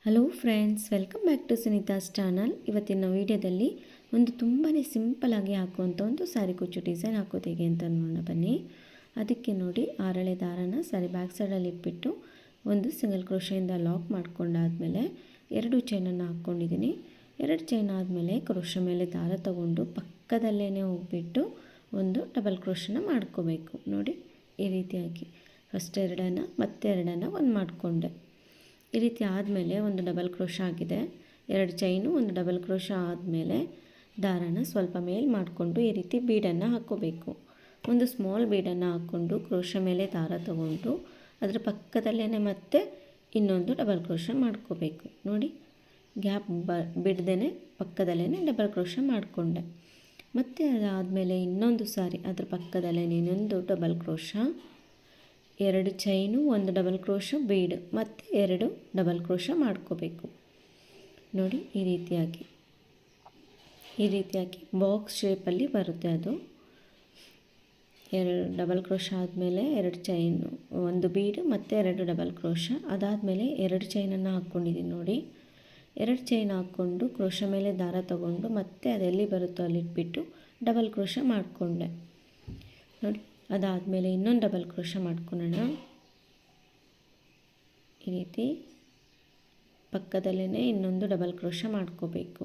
Hello friends, welcome back to Sunita's channel. ಇವತ್ತಿನ ವೀಡಿಯೋದಲ್ಲಿ ಒಂದು ತುಂಬಾ ಸಿಂಪಲಾಗಿ ಹಾಕುವಂಥ ಒಂದು ಸಾರಿ ಕುಚ್ಚು ಡಿಸೈನ್ ಹಾಕೋದು ಹೇಗೆ ಅಂತ ನೋಡೋಣ ಬನ್ನಿ. ಅದಕ್ಕೆ ನೋಡಿ, ಆರಳೆ ದಾರನ ಸಾರಿ ಬ್ಯಾಕ್ ಸೈಡಲ್ಲಿ ಇಟ್ಬಿಟ್ಟು ಒಂದು ಸಿಂಗಲ್ ಕ್ರೋಶೆಯಿಂದ ಲಾಕ್ ಮಾಡ್ಕೊಂಡಾದಮೇಲೆ 2 ಚೈನನ್ನು ಹಾಕ್ಕೊಂಡಿದ್ದೀನಿ. 2 ಚೈನ್ ಆದಮೇಲೆ ಕ್ರೋಶೆ ಮೇಲೆ ದಾರ ತಗೊಂಡು ಪಕ್ಕದಲ್ಲೇ ಹೋಗ್ಬಿಟ್ಟು ಒಂದು ಡಬಲ್ ಕ್ರೋಶನ ಮಾಡ್ಕೋಬೇಕು. ನೋಡಿ ಈ ರೀತಿಯಾಗಿ ಫಸ್ಟ್ 2 ಮತ್ತೆ 2 ಒಂದು ಮಾಡಿಕೊಂಡೆ. ಈ ರೀತಿ ಆದಮೇಲೆ ಒಂದು ಡಬಲ್ ಕ್ರೋಶ ಆಗಿದೆ, 2 ಚೈನು, ಒಂದು ಡಬಲ್ ಕ್ರೋಶ ಆದಮೇಲೆ ದಾರನ ಸ್ವಲ್ಪ ಮೇಲ್ ಮಾಡಿಕೊಂಡು ಈ ರೀತಿ ಬೀಡನ್ನು ಹಾಕ್ಕೋಬೇಕು. ಒಂದು ಸ್ಮಾಲ್ ಬೀಡನ್ನು ಹಾಕ್ಕೊಂಡು ಕ್ರೋಶ ಮೇಲೆ ದಾರ ತಗೊಂಡು ಅದರ ಪಕ್ಕದಲ್ಲೇ ಮತ್ತೆ ಇನ್ನೊಂದು ಡಬಲ್ ಕ್ರೋಶ ಮಾಡ್ಕೋಬೇಕು. ನೋಡಿ, ಗ್ಯಾಪ್ ಬಿಡದೇ ಪಕ್ಕದಲ್ಲೇ ಡಬಲ್ ಕ್ರೋಶ ಮಾಡಿಕೊಂಡೆ. ಮತ್ತು ಅದಾದಮೇಲೆ ಇನ್ನೊಂದು ಸಾರಿ ಅದ್ರ ಪಕ್ಕದಲ್ಲೇ ಇನ್ನೊಂದು ಡಬಲ್ ಕ್ರೋಶ, 2 ಚೈನು, ಒಂದು ಡಬಲ್ ಕ್ರೋಶ ಬೀಡ್ ಮತ್ತು 2 ಡಬಲ್ ಕ್ರೋಶ ಮಾಡ್ಕೋಬೇಕು. ನೋಡಿ ಈ ರೀತಿಯಾಗಿ ಬಾಕ್ಸ್ ಶೇಪಲ್ಲಿ ಬರುತ್ತೆ. ಅದು 2 ಡಬಲ್ ಕ್ರೋಶ ಆದಮೇಲೆ 2 ಚೈನು, ಒಂದು ಬೀಡ್ ಮತ್ತು 2 ಡಬಲ್ ಕ್ರೋಶ. ಅದಾದಮೇಲೆ 2 ಚೈನನ್ನು ಹಾಕ್ಕೊಂಡಿದ್ದೀನಿ. ನೋಡಿ, 2 ಚೈನ್ ಹಾಕ್ಕೊಂಡು ಕ್ರೋಶ ಮೇಲೆ ದಾರ ತಗೊಂಡು ಮತ್ತೆ ಅದೆಲ್ಲಿ ಬರುತ್ತೋ ಅಲ್ಲಿಟ್ಬಿಟ್ಟು ಡಬಲ್ ಕ್ರೋಶ ಮಾಡಿಕೊಂಡೆ. ನೋಡಿ, ಅದಾದಮೇಲೆ ಇನ್ನೊಂದು ಡಬಲ್ ಕ್ರೋಶ ಮಾಡ್ಕೊಳ್ಳೋಣ. ಈ ರೀತಿ ಪಕ್ಕದಲ್ಲೇ ಇನ್ನೊಂದು ಡಬಲ್ ಕ್ರೋಶ ಮಾಡ್ಕೋಬೇಕು.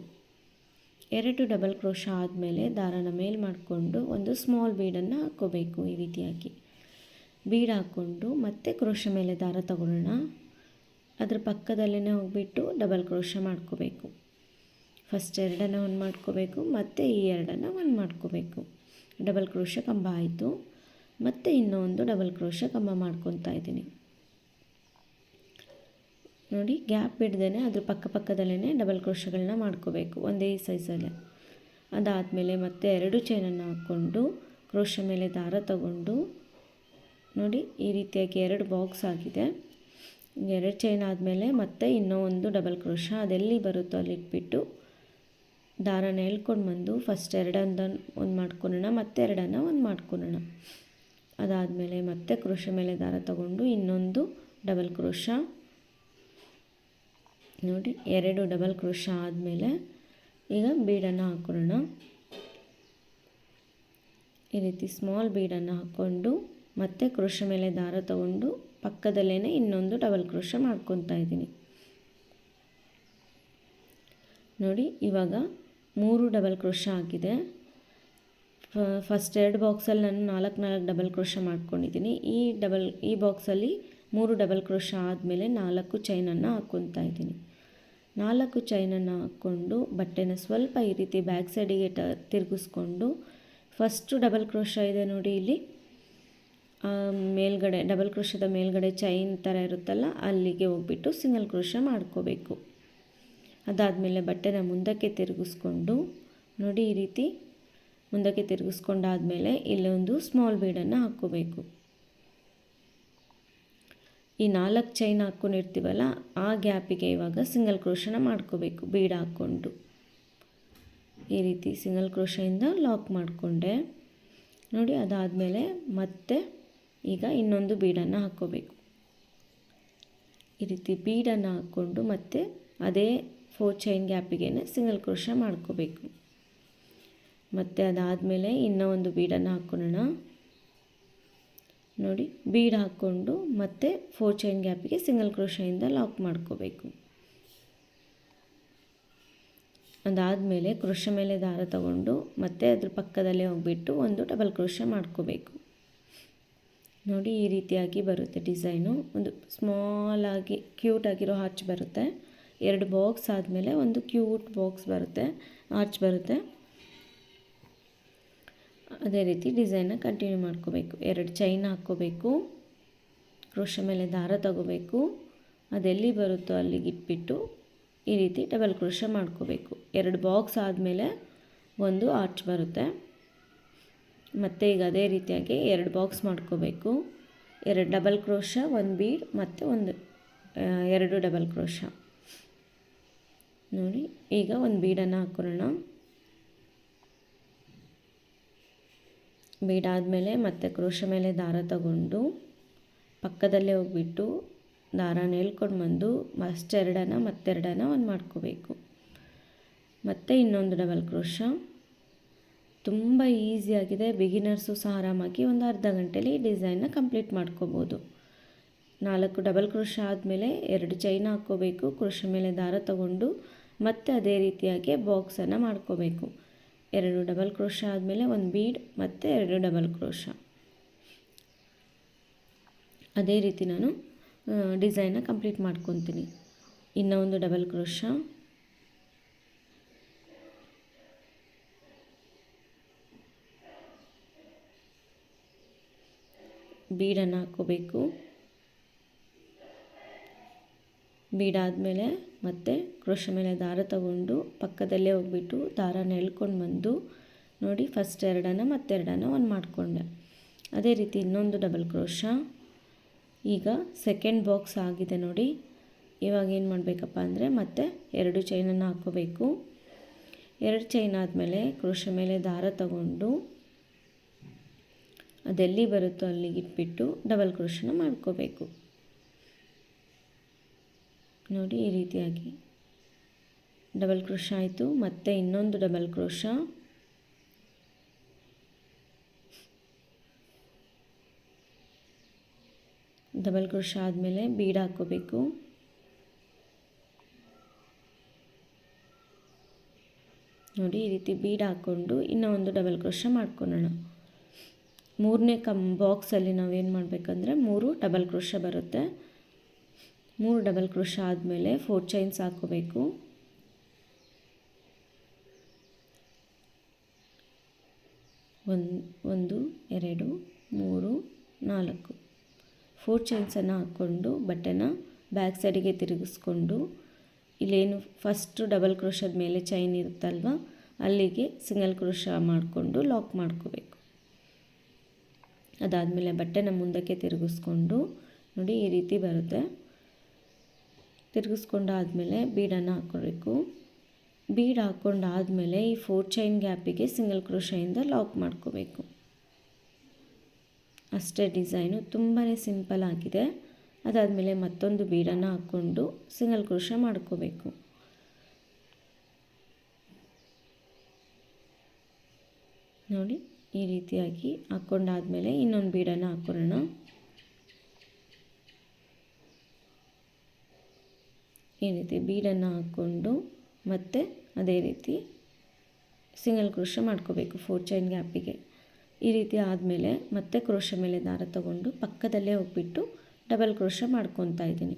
2 ಡಬಲ್ ಕ್ರೋಶ ಆದಮೇಲೆ ದಾರನ ಮೇಲೆ ಮಾಡಿಕೊಂಡು ಒಂದು ಸ್ಮಾಲ್ ಬೀಡನ್ನು ಹಾಕ್ಕೋಬೇಕು. ಈ ರೀತಿಯಾಗಿ ಬೀಡ್ ಹಾಕ್ಕೊಂಡು ಮತ್ತೆ ಕ್ರೋಶ ಮೇಲೆ ದಾರ ತಗೊಳ್ಳೋಣ. ಅದ್ರ ಪಕ್ಕದಲ್ಲೇ ಹೋಗ್ಬಿಟ್ಟು ಡಬಲ್ ಕ್ರೋಶ ಮಾಡ್ಕೋಬೇಕು. ಫಸ್ಟ್ 2 ಒಂದು ಮಾಡ್ಕೋಬೇಕು, ಮತ್ತು ಈ 2 ಒಂದು ಮಾಡ್ಕೋಬೇಕು. ಡಬಲ್ ಕ್ರೋಶ ಕಂಬ ಆಯಿತು. ಮತ್ತು ಇನ್ನೊಂದು ಡಬಲ್ ಕ್ರೋಶ ಕಂಬ ಮಾಡ್ಕೊತಾ ಇದ್ದೀನಿ. ನೋಡಿ, ಗ್ಯಾಪ್ ಬಿಡ್ದೇ ಅದ್ರ ಪಕ್ಕದಲ್ಲೇ ಡಬಲ್ ಕ್ರೋಶಗಳನ್ನ ಮಾಡ್ಕೋಬೇಕು, ಒಂದೇ ಸೈಜಲ್ಲೇ. ಅದಾದಮೇಲೆ ಮತ್ತೆ 2 ಚೈನನ್ನು ಹಾಕ್ಕೊಂಡು ಕ್ರೋಶ ಮೇಲೆ ದಾರ ತಗೊಂಡು ನೋಡಿ ಈ ರೀತಿಯಾಗಿ 2 ಬಾಕ್ಸ್ ಆಗಿದೆ. 2 ಚೈನ್ ಆದಮೇಲೆ ಮತ್ತೆ ಇನ್ನೂ ಒಂದು ಡಬಲ್ ಕ್ರೋಶ ಅದೆಲ್ಲಿ ಬರುತ್ತೋ ಅಲ್ಲಿಟ್ಬಿಟ್ಟು ದಾರನ ಎಳ್ಕೊಂಡು ಬಂದು ಫಸ್ಟ್ 2 ಒಂದು ಮಾಡ್ಕೊಳ್ಳೋಣ, ಮತ್ತೆ 2 ಒಂದು ಮಾಡ್ಕೊಳ್ಳೋಣ. ಅದಾದಮೇಲೆ ಮತ್ತೆ ಕ್ರೋಶ ಮೇಲೆ ದಾರ ತಗೊಂಡು ಇನ್ನೊಂದು ಡಬಲ್ ಕ್ರೋಶ. ನೋಡಿ, 2 ಡಬಲ್ ಕ್ರೋಶ ಆದಮೇಲೆ ಈಗ ಬೀಡನ್ನು ಹಾಕೊಳ್ಳೋಣ. ಈ ರೀತಿ ಸ್ಮಾಲ್ ಬೀಡನ್ನು ಹಾಕ್ಕೊಂಡು ಮತ್ತೆ ಕ್ರೋಶ ಮೇಲೆ ದಾರ ತಗೊಂಡು ಪಕ್ಕದಲ್ಲೇ ಇನ್ನೊಂದು ಡಬಲ್ ಕ್ರೋಶ ಮಾಡ್ಕೊತಾ ಇದ್ದೀನಿ. ನೋಡಿ, ಇವಾಗ 3 ಡಬಲ್ ಕ್ರೋಶ ಆಗಿದೆ. ಫಸ್ಟ್ 2 ಬಾಕ್ಸಲ್ಲಿ ನಾನು 4 ಡಬಲ್ ಕ್ರೋಶ ಮಾಡ್ಕೊಂಡಿದ್ದೀನಿ. ಈ ಬಾಕ್ಸಲ್ಲಿ 3 ಡಬಲ್ ಕ್ರೋಶ ಆದಮೇಲೆ 4 ಚೈನನ್ನು ಹಾಕ್ಕೊತಾ ಇದ್ದೀನಿ. 4 ಚೈನನ್ನು ಹಾಕ್ಕೊಂಡು ಬಟ್ಟೆನ ಸ್ವಲ್ಪ ಈ ರೀತಿ ಬ್ಯಾಕ್ ಸೈಡಿಗೆ ತಿರುಗಿಸ್ಕೊಂಡು ಫಸ್ಟು ಡಬಲ್ ಕ್ರೋಶ ಇದೆ ನೋಡಿ, ಇಲ್ಲಿ ಮೇಲ್ಗಡೆ ಡಬಲ್ ಕ್ರೋಶದ ಮೇಲ್ಗಡೆ ಚೈನ್ ಥರ ಇರುತ್ತಲ್ಲ, ಅಲ್ಲಿಗೆ ಹೋಗ್ಬಿಟ್ಟು ಸಿಂಗಲ್ ಕ್ರೋಶ ಮಾಡ್ಕೋಬೇಕು. ಅದಾದಮೇಲೆ ಬಟ್ಟೆನ ಮುಂದಕ್ಕೆ ತಿರುಗಿಸ್ಕೊಂಡು ನೋಡಿ ಈ ರೀತಿ ಮುಂದಕ್ಕೆ ತಿರುಗಿಸ್ಕೊಂಡಾದಮೇಲೆ ಇಲ್ಲೊಂದು ಸ್ಮಾಲ್ ಬೀಡನ್ನು ಹಾಕ್ಕೋಬೇಕು. ಈ 4 ಚೈನ್ ಹಾಕ್ಕೊಂಡಿರ್ತೀವಲ್ಲ, ಆ ಗ್ಯಾಪಿಗೆ ಇವಾಗ ಸಿಂಗಲ್ ಕ್ರೋಶನ ಮಾಡ್ಕೋಬೇಕು ಬೀಡ್ ಹಾಕ್ಕೊಂಡು. ಈ ರೀತಿ ಸಿಂಗಲ್ ಕ್ರೋಶದಿಂದ ಲಾಕ್ ಮಾಡಿಕೊಂಡೆ. ನೋಡಿ, ಅದಾದಮೇಲೆ ಮತ್ತೆ ಈಗ ಇನ್ನೊಂದು ಬೀಡನ್ನು ಹಾಕ್ಕೋಬೇಕು. ಈ ರೀತಿ ಬೀಡನ್ನು ಹಾಕ್ಕೊಂಡು ಮತ್ತೆ ಅದೇ 4 ಚೈನ್ ಗ್ಯಾಪಿಗೆ ಸಿಂಗಲ್ ಕ್ರೋಶ ಮಾಡ್ಕೋಬೇಕು. ಮತ್ತು ಅದಾದಮೇಲೆ ಇನ್ನೂ ಒಂದು ಬೀಡನ್ನು ಹಾಕ್ಕೊಳ್ಳೋಣ. ನೋಡಿ, ಬೀಡ್ ಹಾಕ್ಕೊಂಡು ಮತ್ತೆ 4 ಚೈನ್ ಗ್ಯಾಪಿಗೆ ಸಿಂಗಲ್ ಕ್ರೋಶೆಯಿಂದ ಲಾಕ್ ಮಾಡ್ಕೋಬೇಕು. ಅದಾದಮೇಲೆ ಕ್ರೋಶ ಮೇಲೆ ದಾರ ತಗೊಂಡು ಮತ್ತೆ ಅದ್ರ ಪಕ್ಕದಲ್ಲೇ ಹೋಗ್ಬಿಟ್ಟು ಒಂದು ಡಬಲ್ ಕ್ರೋಶ ಮಾಡ್ಕೋಬೇಕು. ನೋಡಿ ಈ ರೀತಿಯಾಗಿ ಬರುತ್ತೆ ಡಿಸೈನು. ಒಂದು ಸ್ಮಾಲಾಗಿ ಕ್ಯೂಟಾಗಿರೋ ಆರ್ಚ್ ಬರುತ್ತೆ. 2 ಬಾಕ್ಸ್ ಆದಮೇಲೆ ಒಂದು ಕ್ಯೂಟ್ ಬಾಕ್ಸ್ ಬರುತ್ತೆ, ಆರ್ಚ್ ಬರುತ್ತೆ. ಅದೇ ರೀತಿ ಡಿಸೈನ್ನ ಕಂಟಿನ್ಯೂ ಮಾಡ್ಕೋಬೇಕು. 2 ಚೈನ್ ಹಾಕ್ಕೋಬೇಕು, ಕ್ರೋಶ ಮೇಲೆ ದಾರ ತಗೋಬೇಕು, ಅದೆಲ್ಲಿ ಬರುತ್ತೋ ಅಲ್ಲಿಗೆ ಇಟ್ಬಿಟ್ಟು ಈ ರೀತಿ ಡಬಲ್ ಕ್ರೋಶ ಮಾಡ್ಕೋಬೇಕು. 2 ಬಾಕ್ಸ್ ಆದಮೇಲೆ ಒಂದು ಆರ್ಚ್ ಬರುತ್ತೆ. ಮತ್ತು ಈಗ ಅದೇ ರೀತಿಯಾಗಿ 2 ಬಾಕ್ಸ್ ಮಾಡ್ಕೋಬೇಕು. 2 ಡಬಲ್ ಕ್ರೋಶ, 1 ಬೀಡ್ ಮತ್ತು 2 ಡಬಲ್ ಕ್ರೋಶ. ನೋಡಿ, ಈಗ ಒಂದು ಬೀಡನ್ನು ಹಾಕೊಳ್ಳೋಣ. ಬೀಡಾದಮೇಲೆ ಮತ್ತೆ ಕ್ರೋಶ ಮೇಲೆ ದಾರ ತಗೊಂಡು ಪಕ್ಕದಲ್ಲೇ ಹೋಗ್ಬಿಟ್ಟು ದಾರಾನ ಎಳ್ಕೊಂಡು ಬಂದು ಫಸ್ಟ್ ಎರಡನ್ನು ಮತ್ತೆರಡನ್ನು ಒಂದು ಮಾಡ್ಕೋಬೇಕು. ಮತ್ತು ಇನ್ನೊಂದು ಡಬಲ್ ಕ್ರೋಶ. ತುಂಬ ಈಸಿಯಾಗಿದೆ, ಬಿಗಿನರ್ಸು ಸಹ ಆರಾಮಾಗಿ ಒಂದು ಅರ್ಧ ಗಂಟೆಲಿ ಈ ಡಿಸೈನ್ನ ಕಂಪ್ಲೀಟ್ ಮಾಡ್ಕೋಬೋದು. 4 ಡಬಲ್ ಕ್ರೋಶ ಆದಮೇಲೆ 2 ಚೈನ್ ಹಾಕ್ಕೋಬೇಕು. ಕ್ರೋಶ ಮೇಲೆ ದಾರ ತಗೊಂಡು ಮತ್ತೆ ಅದೇ ರೀತಿಯಾಗಿ ಬಾಕ್ಸನ್ನು ಮಾಡ್ಕೋಬೇಕು. 2 ಡಬಲ್ ಕ್ರೋಶ ಆದಮೇಲೆ 1 ಬೀಡ್ ಮತ್ತು 2 ಡಬಲ್ ಕ್ರೋಶ. ಅದೇ ರೀತಿ ನಾನು ಡಿಸೈನ್ನ ಕಂಪ್ಲೀಟ್ ಮಾಡ್ಕೊತೀನಿ. ಇನ್ನೂ ಒಂದು ಡಬಲ್ ಕ್ರೋಶ, ಬೀಡನ್ನು ಹಾಕ್ಕೋಬೇಕು. ಬೀಡಾದಮೇಲೆ ಮತ್ತೆ ಕ್ರೋಶ ಮೇಲೆ ದಾರ ತಗೊಂಡು ಪಕ್ಕದಲ್ಲೇ ಹೋಗ್ಬಿಟ್ಟು ದಾರಾನ ಎಳ್ಕೊಂಡು ಬಂದು ನೋಡಿ ಫಸ್ಟ್ ಎರಡನ್ನು ಮತ್ತೆರಡನ್ನು ಒಂದು ಮಾಡಿಕೊಂಡೆ. ಅದೇ ರೀತಿ ಇನ್ನೊಂದು ಡಬಲ್ ಕ್ರೋಶ. ಈಗ ಸೆಕೆಂಡ್ ಬಾಕ್ಸ್ ಆಗಿದೆ ನೋಡಿ. ಇವಾಗ ಏನು ಮಾಡಬೇಕಪ್ಪ ಅಂದರೆ ಮತ್ತೆ 2 ಚೈನನ್ನು ಹಾಕ್ಕೋಬೇಕು. 2 ಚೈನ್ ಆದಮೇಲೆ ಕ್ರೋಶ ಮೇಲೆ ದಾರ ತಗೊಂಡು ಅದೆಲ್ಲಿ ಬರುತ್ತೋ ಅಲ್ಲಿಗೆ ಇಟ್ಬಿಟ್ಟು ಡಬಲ್ ಕ್ರೋಶನ ಮಾಡ್ಕೋಬೇಕು. ನೋಡಿ ಈ ರೀತಿಯಾಗಿ ಡಬಲ್ ಕ್ರೋಶ ಆಯಿತು. ಮತ್ತು ಇನ್ನೊಂದು ಡಬಲ್ ಕ್ರೋಶ, ಡಬಲ್ ಕ್ರೋಶ ಆದಮೇಲೆ ಬೀಡ್ ಹಾಕ್ಕೋಬೇಕು. ನೋಡಿ ಈ ರೀತಿ ಬೀಡ್ ಹಾಕ್ಕೊಂಡು ಇನ್ನೂ ಒಂದು ಡಬಲ್ ಕ್ರೋಶ ಮಾಡ್ಕೊಳ್ಳೋಣ. ಮೂರನೇ ಬಾಕ್ಸಲ್ಲಿ ನಾವೇನು ಮಾಡಬೇಕಂದ್ರೆ 3 ಡಬಲ್ ಕ್ರೋಶ ಬರುತ್ತೆ. 3 ಡಬಲ್ ಕ್ರೋಶ ಆದಮೇಲೆ 4 ಚೈನ್ಸ್ ಹಾಕ್ಕೋಬೇಕು. ಒಂದು 2 3 4 4 ಚೈನ್ಸನ್ನು ಹಾಕ್ಕೊಂಡು ಬಟ್ಟೆನ ಬ್ಯಾಕ್ ಸೈಡಿಗೆ ತಿರುಗಿಸ್ಕೊಂಡು ಇಲ್ಲೇನು ಫಸ್ಟ್ ಡಬಲ್ ಕ್ರೋಶದ ಮೇಲೆ ಚೈನ್ ಇರುತ್ತಲ್ವ ಅಲ್ಲಿಗೆ ಸಿಂಗಲ್ ಕ್ರೋಶ ಮಾಡಿಕೊಂಡು ಲಾಕ್ ಮಾಡ್ಕೋಬೇಕು. ಅದಾದಮೇಲೆ ಬಟ್ಟೆನ ಮುಂದಕ್ಕೆ ತಿರುಗಿಸ್ಕೊಂಡು ನೋಡಿ ಈ ರೀತಿ ಬರುತ್ತೆ. ತಿರುಗಿಸ್ಕೊಂಡಾದಮೇಲೆ ಬೀಡನ್ನು ಹಾಕ್ಕೋಬೇಕು. ಬೀಡ್ ಹಾಕ್ಕೊಂಡಾದಮೇಲೆ ಈ 4 ಚೈನ್ ಗ್ಯಾಪಿಗೆ ಸಿಂಗಲ್ ಕ್ರೋಶದಿಂದ ಲಾಕ್ ಮಾಡ್ಕೋಬೇಕು. ಅಷ್ಟೇ, ಡಿಸೈನು ತುಂಬಾ ಸಿಂಪಲ್ ಆಗಿದೆ. ಅದಾದಮೇಲೆ ಮತ್ತೊಂದು ಬೀಡನ್ನು ಹಾಕ್ಕೊಂಡು ಸಿಂಗಲ್ ಕ್ರೋಶ ಮಾಡ್ಕೋಬೇಕು. ನೋಡಿ ಈ ರೀತಿಯಾಗಿ ಹಾಕ್ಕೊಂಡಾದಮೇಲೆ ಇನ್ನೊಂದು ಬೀಡನ್ನು ಹಾಕ್ಕೊಳ್ಳೋಣ. ಈ ರೀತಿ ಬೀಡನ್ನು ಹಾಕ್ಕೊಂಡು ಮತ್ತೆ ಅದೇ ರೀತಿ ಸಿಂಗಲ್ ಕ್ರೋಶ ಮಾಡ್ಕೋಬೇಕು 4 ಚೈನ್ ಗ್ಯಾಪಿಗೆ. ಈ ರೀತಿ ಆದಮೇಲೆ ಮತ್ತೆ ಕ್ರೋಶ ಮೇಲೆ ದಾರ ತಗೊಂಡು ಪಕ್ಕದಲ್ಲೇ ಹೋಗ್ಬಿಟ್ಟು ಡಬಲ್ ಕ್ರೋಶ ಮಾಡ್ಕೊತಾ ಇದ್ದೀನಿ.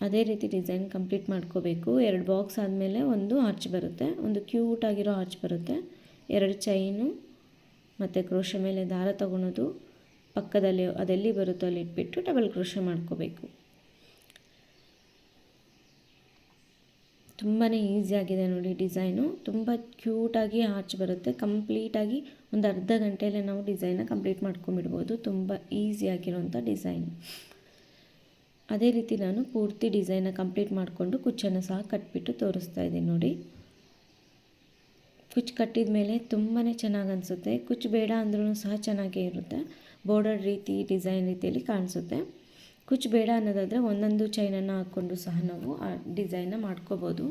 ಅದೇ ರೀತಿ ಡಿಸೈನ್ ಕಂಪ್ಲೀಟ್ ಮಾಡ್ಕೋಬೇಕು. 2 ಬಾಕ್ಸ್ ಆದಮೇಲೆ ಒಂದು ಆರ್ಚ್ ಬರುತ್ತೆ, ಒಂದು ಕ್ಯೂಟ್ ಆಗಿರೋ ಆರ್ಚ್ ಬರುತ್ತೆ. 2 ಚೈನು ಮತ್ತು ಕ್ರೋಶ ಮೇಲೆ ದಾರ ತಗೊಳೋದು ಪಕ್ಕದಲ್ಲಿ ಅದೆಲ್ಲಿ ಬರುತ್ತೋ ಅಲ್ಲಿ ಇಟ್ಬಿಟ್ಟು ಡಬಲ್ ಕ್ರೋಶ ಮಾಡ್ಕೋಬೇಕು. ತುಂಬಾ ಈಸಿಯಾಗಿದೆ ನೋಡಿ ಡಿಸೈನು. ತುಂಬ ಕ್ಯೂಟಾಗಿ ಆರ್ಚ್ ಬರುತ್ತೆ. ಕಂಪ್ಲೀಟಾಗಿ ಒಂದು ಅರ್ಧ ಗಂಟೆಯಲ್ಲೇ ನಾವು ಡಿಸೈನ ಕಂಪ್ಲೀಟ್ ಮಾಡ್ಕೊಂಬಿಡ್ಬೋದು. ತುಂಬ ಈಸಿಯಾಗಿರೋಂಥ ಡಿಸೈನು. ಅದೇ ರೀತಿ ನಾನು ಪೂರ್ತಿ ಡಿಸೈನ ಕಂಪ್ಲೀಟ್ ಮಾಡಿಕೊಂಡು ಕುಚ್ಚನ್ನು ಸಹ ಕಟ್ಬಿಟ್ಟು ತೋರಿಸ್ತಾ ಇದ್ದೀನಿ ನೋಡಿ. ಕುಚ್ಚು ಕಟ್ಟಿದ ಮೇಲೆ ತುಂಬಾ ಚೆನ್ನಾಗಿ ಅನಿಸುತ್ತೆ. ಕುಚ್ಚು ಬೇಡ ಅಂದ್ರೂ ಸಹ ಚೆನ್ನಾಗೇ ಇರುತ್ತೆ. ಬಾರ್ಡರ್ ರೀತಿ ಡಿಸೈನ್ ರೀತಿಯಲ್ಲಿ ಕಾಣಿಸುತ್ತೆ. ಕುಚ್ಚು ಬೇಡ ಅನ್ನೋದಾದರೆ ಒಂದೊಂದು ಚೈನನ್ನು ಹಾಕ್ಕೊಂಡು ಸಹ ನಾವು ಆ ಡಿಸೈನ್ನ ಮಾಡ್ಕೋಬೋದು.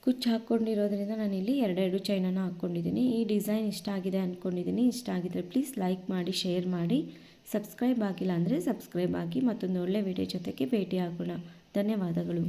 ಕುಚ್ಚು ಹಾಕ್ಕೊಂಡಿರೋದ್ರಿಂದ ನಾನಿಲ್ಲಿ 2 ಚೈನನ್ನು ಹಾಕ್ಕೊಂಡಿದ್ದೀನಿ. ಈ ಡಿಸೈನ್ ಇಷ್ಟ ಆಗಿದೆ ಅಂದ್ಕೊಂಡಿದ್ದೀನಿ. ಇಷ್ಟ ಆಗಿದ್ರೆ ಪ್ಲೀಸ್ ಲೈಕ್ ಮಾಡಿ, ಶೇರ್ ಮಾಡಿ. ಸಬ್ಸ್ಕ್ರೈಬ್ ಆಗಿಲ್ಲ ಅಂದರೆ ಸಬ್ಸ್ಕ್ರೈಬ್ ಆಗಿ. ಮತ್ತೊಂದು ಒಳ್ಳೆಯ ವಿಡಿಯೋ ಜೊತೆಗೆ ಭೇಟಿ ಆಗೋಣ. ಧನ್ಯವಾದಗಳು.